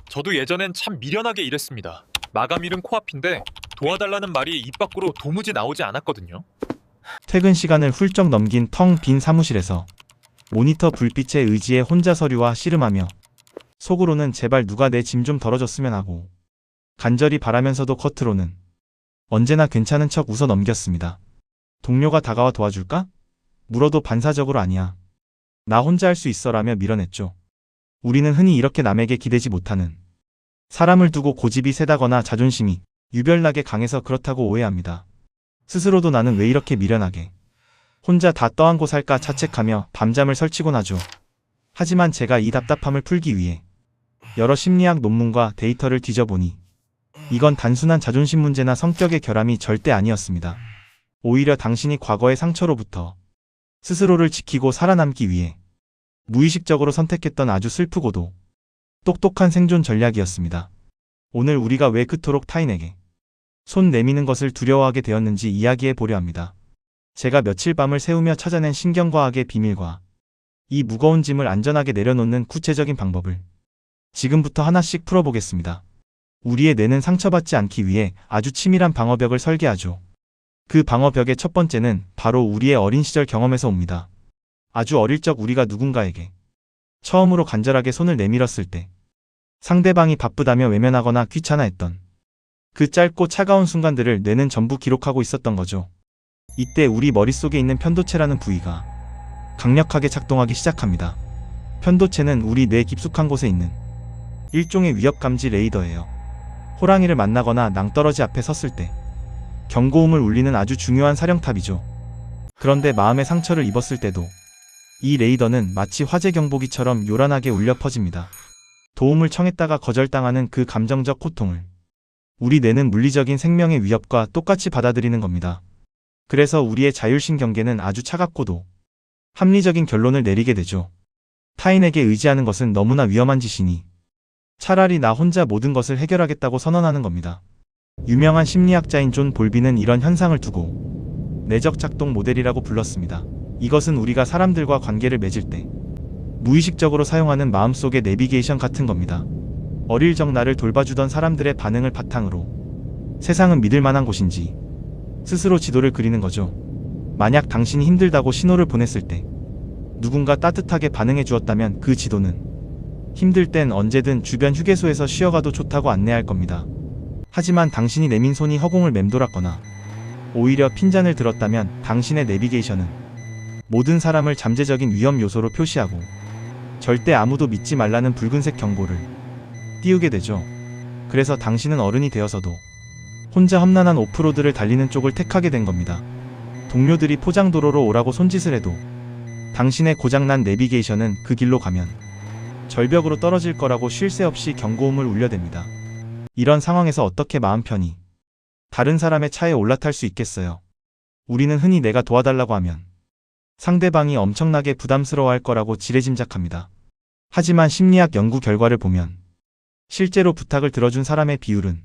저도 예전엔 참 미련하게 일했습니다. 마감일은 코앞인데 도와달라는 말이 입 밖으로 도무지 나오지 않았거든요. 퇴근 시간을 훌쩍 넘긴 텅 빈 사무실에서 모니터 불빛에 의지해 혼자 서류와 씨름하며 속으로는 제발 누가 내 짐 좀 덜어줬으면 하고 간절히 바라면서도 겉으로는 언제나 괜찮은 척 웃어 넘겼습니다. 동료가 다가와 도와줄까? 물어도 반사적으로 아니야. 나 혼자 할 수 있어라며 밀어냈죠. 우리는 흔히 이렇게 남에게 기대지 못하는 사람을 두고 고집이 세다거나 자존심이 유별나게 강해서 그렇다고 오해합니다. 스스로도 나는 왜 이렇게 미련하게 혼자 다 떠안고 살까 자책하며 밤잠을 설치곤 하죠. 하지만 제가 이 답답함을 풀기 위해 여러 심리학 논문과 데이터를 뒤져보니 이건 단순한 자존심 문제나 성격의 결함이 절대 아니었습니다. 오히려 당신이 과거의 상처로부터 스스로를 지키고 살아남기 위해 무의식적으로 선택했던 아주 슬프고도 똑똑한 생존 전략이었습니다. 오늘 우리가 왜 그토록 타인에게 손 내미는 것을 두려워하게 되었는지 이야기해 보려 합니다. 제가 며칠 밤을 새우며 찾아낸 신경과학의 비밀과 이 무거운 짐을 안전하게 내려놓는 구체적인 방법을 지금부터 하나씩 풀어보겠습니다. 우리의 뇌는 상처받지 않기 위해 아주 치밀한 방어벽을 설계하죠. 그 방어벽의 첫 번째는 바로 우리의 어린 시절 경험에서 옵니다. 아주 어릴 적 우리가 누군가에게 처음으로 간절하게 손을 내밀었을 때 상대방이 바쁘다며 외면하거나 귀찮아했던 그 짧고 차가운 순간들을 뇌는 전부 기록하고 있었던 거죠. 이때 우리 머릿속에 있는 편도체라는 부위가 강력하게 작동하기 시작합니다. 편도체는 우리 뇌 깊숙한 곳에 있는 일종의 위협감지 레이더예요. 호랑이를 만나거나 낭떠러지 앞에 섰을 때 경고음을 울리는 아주 중요한 사령탑이죠. 그런데 마음의 상처를 입었을 때도 이 레이더는 마치 화재 경보기처럼 요란하게 울려 퍼집니다. 도움을 청했다가 거절당하는 그 감정적 고통을 우리 뇌는 물리적인 생명의 위협과 똑같이 받아들이는 겁니다. 그래서 우리의 자율신 경계는 아주 차갑고도 합리적인 결론을 내리게 되죠. 타인에게 의지하는 것은 너무나 위험한 짓이니 차라리 나 혼자 모든 것을 해결하겠다고 선언하는 겁니다. 유명한 심리학자인 존 볼비는 이런 현상을 두고 내적 작동 모델이라고 불렀습니다. 이것은 우리가 사람들과 관계를 맺을 때 무의식적으로 사용하는 마음속의 내비게이션 같은 겁니다. 어릴 적 나를 돌봐주던 사람들의 반응을 바탕으로 세상은 믿을 만한 곳인지 스스로 지도를 그리는 거죠. 만약 당신이 힘들다고 신호를 보냈을 때 누군가 따뜻하게 반응해 주었다면 그 지도는 힘들 땐 언제든 주변 휴게소에서 쉬어가도 좋다고 안내할 겁니다. 하지만 당신이 내민 손이 허공을 맴돌았거나 오히려 핀잔을 들었다면 당신의 내비게이션은 모든 사람을 잠재적인 위험 요소로 표시하고 절대 아무도 믿지 말라는 붉은색 경고를 띄우게 되죠. 그래서 당신은 어른이 되어서도 혼자 험난한 오프로드를 달리는 쪽을 택하게 된 겁니다. 동료들이 포장도로로 오라고 손짓을 해도 당신의 고장난 내비게이션은 그 길로 가면 절벽으로 떨어질 거라고 쉴 새 없이 경고음을 울려댑니다. 이런 상황에서 어떻게 마음 편히 다른 사람의 차에 올라탈 수 있겠어요? 우리는 흔히 내가 도와달라고 하면 상대방이 엄청나게 부담스러워할 거라고 지레짐작합니다. 하지만 심리학 연구 결과를 보면 실제로 부탁을 들어준 사람의 비율은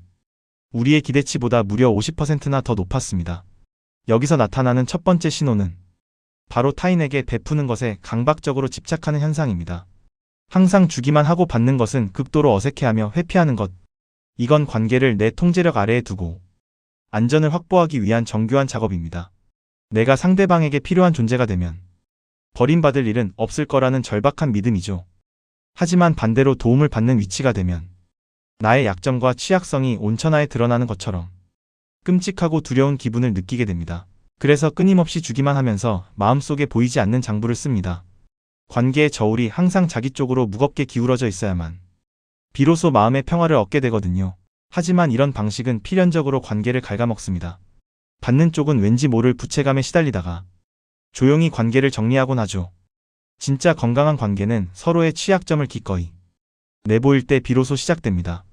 우리의 기대치보다 무려 50%나 더 높았습니다. 여기서 나타나는 첫 번째 신호는 바로 타인에게 베푸는 것에 강박적으로 집착하는 현상입니다. 항상 주기만 하고 받는 것은 극도로 어색해하며 회피하는 것. 이건 관계를 내 통제력 아래에 두고 안전을 확보하기 위한 정교한 작업입니다. 내가 상대방에게 필요한 존재가 되면 버림받을 일은 없을 거라는 절박한 믿음이죠. 하지만 반대로 도움을 받는 위치가 되면 나의 약점과 취약성이 온천하에 드러나는 것처럼 끔찍하고 두려운 기분을 느끼게 됩니다. 그래서 끊임없이 주기만 하면서 마음속에 보이지 않는 장부를 씁니다. 관계의 저울이 항상 자기 쪽으로 무겁게 기울어져 있어야만 비로소 마음의 평화를 얻게 되거든요. 하지만 이런 방식은 필연적으로 관계를 갉아먹습니다. 받는 쪽은 왠지 모를 부채감에 시달리다가 조용히 관계를 정리하곤 하죠. 진짜 건강한 관계는 서로의 취약점을 기꺼이 내보일 때 비로소 시작됩니다.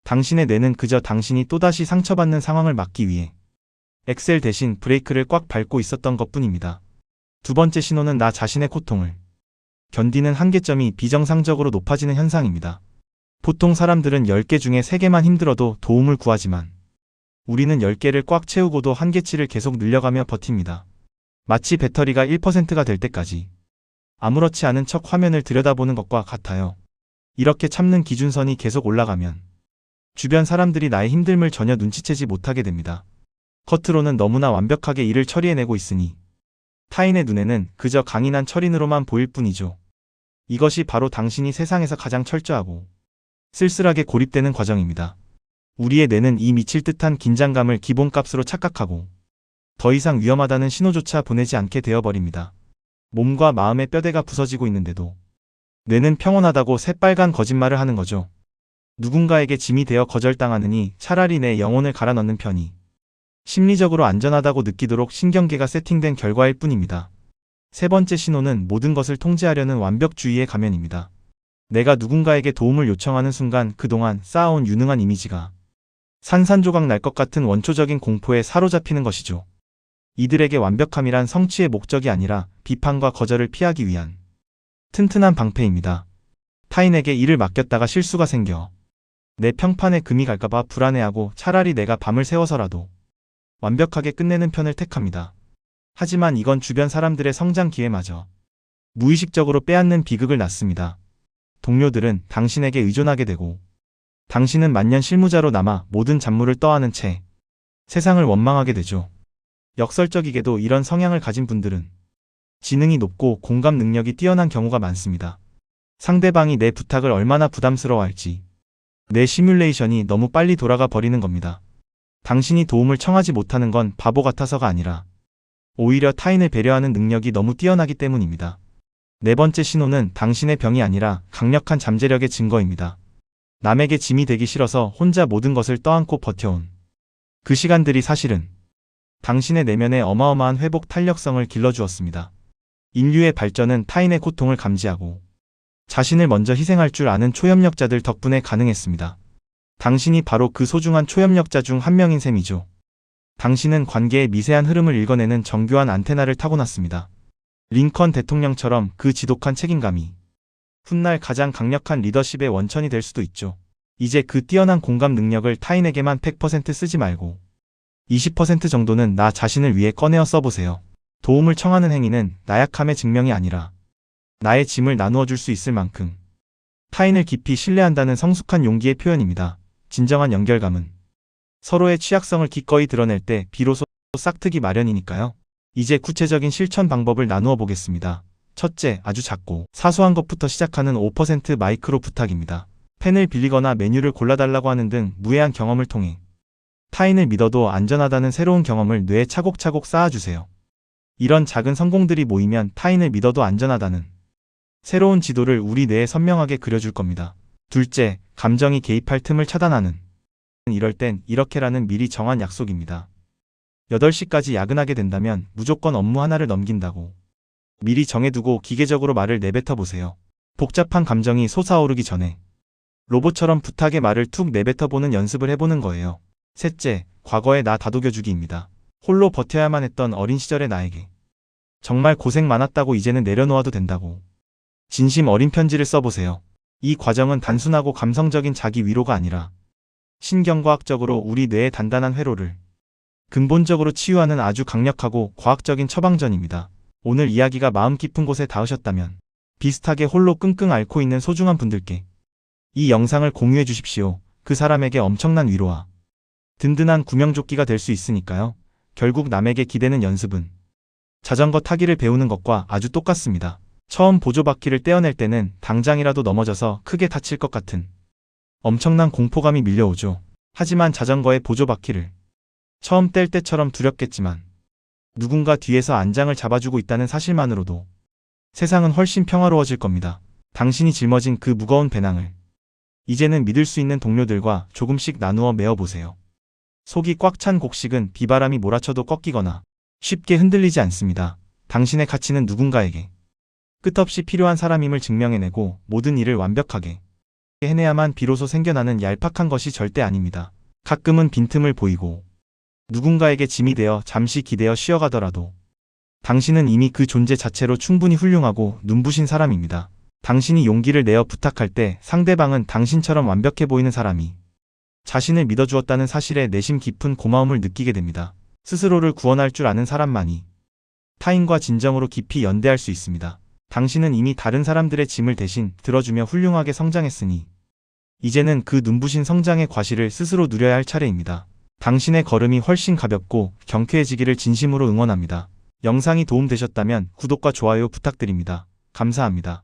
당신의 뇌는 그저 당신이 또다시 상처받는 상황을 막기 위해 엑셀 대신 브레이크를 꽉 밟고 있었던 것뿐입니다. 두 번째 신호는 나 자신의 고통을 견디는 한계점이 비정상적으로 높아지는 현상입니다. 보통 사람들은 10개 중에 3개만 힘들어도 도움을 구하지만 우리는 10개를 꽉 채우고도 한계치를 계속 늘려가며 버팁니다. 마치 배터리가 1%가 될 때까지 아무렇지 않은 척 화면을 들여다보는 것과 같아요. 이렇게 참는 기준선이 계속 올라가면 주변 사람들이 나의 힘듦을 전혀 눈치채지 못하게 됩니다. 겉으로는 너무나 완벽하게 일을 처리해내고 있으니 타인의 눈에는 그저 강인한 철인으로만 보일 뿐이죠. 이것이 바로 당신이 세상에서 가장 철저하고 쓸쓸하게 고립되는 과정입니다. 우리의 뇌는 이 미칠 듯한 긴장감을 기본값으로 착각하고 더 이상 위험하다는 신호조차 보내지 않게 되어버립니다. 몸과 마음의 뼈대가 부서지고 있는데도 뇌는 평온하다고 새빨간 거짓말을 하는 거죠. 누군가에게 짐이 되어 거절당하느니 차라리 내 영혼을 갈아 넣는 편이 심리적으로 안전하다고 느끼도록 신경계가 세팅된 결과일 뿐입니다. 세 번째 신호는 모든 것을 통제하려는 완벽주의의 가면입니다. 내가 누군가에게 도움을 요청하는 순간 그동안 쌓아온 유능한 이미지가 산산조각 날 것 같은 원초적인 공포에 사로잡히는 것이죠. 이들에게 완벽함이란 성취의 목적이 아니라 비판과 거절을 피하기 위한 튼튼한 방패입니다. 타인에게 일을 맡겼다가 실수가 생겨 내 평판에 금이 갈까봐 불안해하고 차라리 내가 밤을 새워서라도 완벽하게 끝내는 편을 택합니다. 하지만 이건 주변 사람들의 성장 기회마저 무의식적으로 빼앗는 비극을 낳습니다. 동료들은 당신에게 의존하게 되고 당신은 만년 실무자로 남아 모든 잡무를 떠안은 채 세상을 원망하게 되죠. 역설적이게도 이런 성향을 가진 분들은 지능이 높고 공감 능력이 뛰어난 경우가 많습니다. 상대방이 내 부탁을 얼마나 부담스러워할지 내 시뮬레이션이 너무 빨리 돌아가 버리는 겁니다. 당신이 도움을 청하지 못하는 건 바보 같아서가 아니라 오히려 타인을 배려하는 능력이 너무 뛰어나기 때문입니다. 네 번째 신호는 당신의 병이 아니라 강력한 잠재력의 증거입니다. 남에게 짐이 되기 싫어서 혼자 모든 것을 떠안고 버텨온 그 시간들이 사실은 당신의 내면에 어마어마한 회복 탄력성을 길러주었습니다. 인류의 발전은 타인의 고통을 감지하고 자신을 먼저 희생할 줄 아는 초협력자들 덕분에 가능했습니다. 당신이 바로 그 소중한 초협력자 중 한 명인 셈이죠. 당신은 관계의 미세한 흐름을 읽어내는 정교한 안테나를 타고났습니다. 링컨 대통령처럼 그 지독한 책임감이 훗날 가장 강력한 리더십의 원천이 될 수도 있죠. 이제 그 뛰어난 공감 능력을 타인에게만 100% 쓰지 말고 20% 정도는 나 자신을 위해 꺼내어 써보세요. 도움을 청하는 행위는 나약함의 증명이 아니라 나의 짐을 나누어 줄 수 있을 만큼 타인을 깊이 신뢰한다는 성숙한 용기의 표현입니다. 진정한 연결감은 서로의 취약성을 기꺼이 드러낼 때 비로소 싹트기 마련이니까요. 이제 구체적인 실천 방법을 나누어 보겠습니다. 첫째, 아주 작고 사소한 것부터 시작하는 5% 마이크로 부탁입니다. 펜을 빌리거나 메뉴를 골라달라고 하는 등 무해한 경험을 통해 타인을 믿어도 안전하다는 새로운 경험을 뇌에 차곡차곡 쌓아주세요. 이런 작은 성공들이 모이면 타인을 믿어도 안전하다는 새로운 지도를 우리 뇌에 선명하게 그려줄 겁니다. 둘째, 감정이 개입할 틈을 차단하는. 이럴 땐 이렇게라는 미리 정한 약속입니다. 8시까지 야근하게 된다면 무조건 업무 하나를 넘긴다고 미리 정해두고 기계적으로 말을 내뱉어 보세요. 복잡한 감정이 솟아오르기 전에 로봇처럼 부탁의 말을 툭 내뱉어보는 연습을 해보는 거예요. 셋째, 과거의 나 다독여주기입니다. 홀로 버텨야만 했던 어린 시절의 나에게 정말 고생 많았다고 이제는 내려놓아도 된다고 진심 어린 편지를 써보세요. 이 과정은 단순하고 감성적인 자기 위로가 아니라 신경과학적으로 우리 뇌의 단단한 회로를 근본적으로 치유하는 아주 강력하고 과학적인 처방전입니다. 오늘 이야기가 마음 깊은 곳에 닿으셨다면 비슷하게 홀로 끙끙 앓고 있는 소중한 분들께 이 영상을 공유해 주십시오. 그 사람에게 엄청난 위로와 든든한 구명조끼가 될 수 있으니까요. 결국 남에게 기대는 연습은 자전거 타기를 배우는 것과 아주 똑같습니다. 처음 보조바퀴를 떼어낼 때는 당장이라도 넘어져서 크게 다칠 것 같은 엄청난 공포감이 밀려오죠. 하지만 자전거의 보조바퀴를 처음 뗄 때처럼 두렵겠지만 누군가 뒤에서 안장을 잡아주고 있다는 사실만으로도 세상은 훨씬 평화로워질 겁니다. 당신이 짊어진 그 무거운 배낭을 이제는 믿을 수 있는 동료들과 조금씩 나누어 메어보세요. 속이 꽉 찬 곡식은 비바람이 몰아쳐도 꺾이거나 쉽게 흔들리지 않습니다. 당신의 가치는 누군가에게 끝없이 필요한 사람임을 증명해내고 모든 일을 완벽하게 해내야만 비로소 생겨나는 얄팍한 것이 절대 아닙니다. 가끔은 빈틈을 보이고 누군가에게 짐이 되어 잠시 기대어 쉬어가더라도 당신은 이미 그 존재 자체로 충분히 훌륭하고 눈부신 사람입니다. 당신이 용기를 내어 부탁할 때 상대방은 당신처럼 완벽해 보이는 사람이 자신을 믿어주었다는 사실에 내심 깊은 고마움을 느끼게 됩니다. 스스로를 구원할 줄 아는 사람만이 타인과 진정으로 깊이 연대할 수 있습니다. 당신은 이미 다른 사람들의 짐을 대신 들어주며 훌륭하게 성장했으니 이제는 그 눈부신 성장의 과실을 스스로 누려야 할 차례입니다. 당신의 걸음이 훨씬 가볍고 경쾌해지기를 진심으로 응원합니다. 영상이 도움되셨다면 구독과 좋아요 부탁드립니다. 감사합니다.